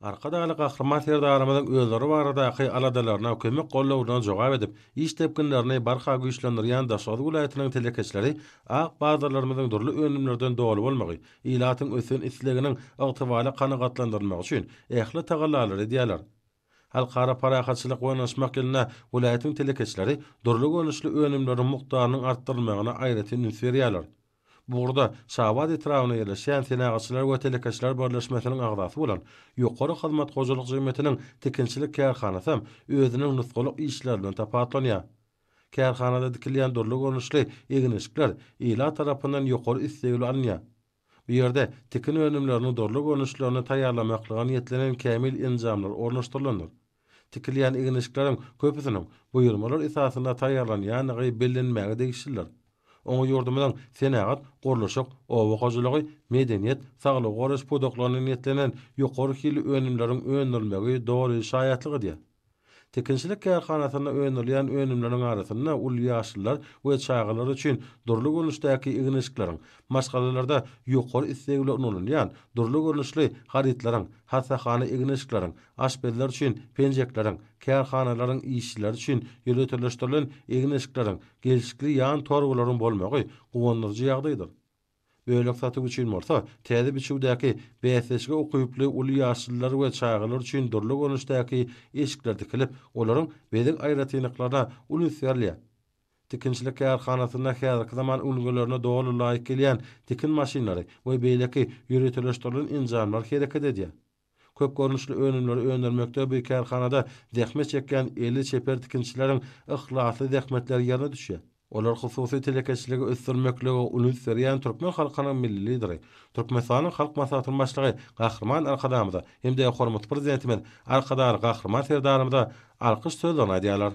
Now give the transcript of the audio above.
Arkadaşlar gahraman serdarymyzyň özleri baradaky aladalaryna kömek gollawdan jogap edip, iş tepkinlerini barha güýçlendirýän Daşary vilayatynyň telekeçleri ak bazarlarymyzyň durly önümlerden dogly bolmagy, ilatyň ösün isleginiň ygtybaly kanagatlandyrmak üçin ähli tagallalary edýärler. Halkara parahatçylyk oynaşmak ýylyna vilayatyň telekeçleri durly gönüşli önümleriň mukdarynyň artdyrylmagyna aýratyn üns berýärler. Burada Şabad etrawyna ýerleşýän senagaçylar we telekeçler birleşmesiniň agdasy bolan ýokary hyzmat gojalyk jemgyýetiniň tekinçilik kärhanasy hem özüniň nusgalyk işlerinden tapatlanýar. Kärhanada dikilýän durly görnüşli eginişikler ila tarapyndan ýokary islegli alınýar. Bu ýerde tekin önümlerini durly görnüşlerini taýýarlamaklyga niýetlenen kämil enjamlar ornaşdyrylandyr. Tikilýän eginişikleriň köpüsiniň buýrmalar esasynda taýýarlanýany bilinmäge degişirler. Oňa ýurdumyň senagat, gurulşyk, owa gojalygy, medeniýet, saglyk goraş podoklaryny niýetlenen ýokary hili önümleriň öňdürmegi dogry şaýatlygy diýer. Tekinçilik kärhanasyna öňdürilýän önümleriň arasynda ul ýaşlylar we çağalar üçin durly görnüşdäki eginişikleriň, maşgalalarda ýokary islegli unulýan durly görnüşli haritlaryň, hasahana eginişikleriň, aşbedler üçin penjekleriň, kärhanalaryň işçiler üçin ýönetilýän eginişikleriň, gelişikli ýan torgularyň bolmagy gowandyrjy ýagdaýdyr. Böyle satyp üçin bolsa, täze biçiwdäki BSS'ge okuyuply uly ýaşlylar we çağalar üçin durly görnüşdäki eşikler dikilip, olaryň bedek aýratynyklarına uly serliýär. Tikinçilik kärhanasyna häzirki zaman ulgularına dogly laýyk gelýän tikin maşinlary we beýleki ýönetilýän enjamlar hereket edýär. Köp görnüşli önümleri öňdermekde bu kärhanada zähmet çekýän 50 çeper tikinçileriň ihlasy zähmetleri ýerine düşýär. Olar hususy telekeçiligi ösdürmekligi uly serýän türkmen halkynyň milli lideri, Türkmenistanyň halk maslahatynyň başlygy Gahraman Arkadamyza hem-de hormat prezidentimiz Arkadar Gahraman serdarymyza alkyş sözlerini aýdýarlar.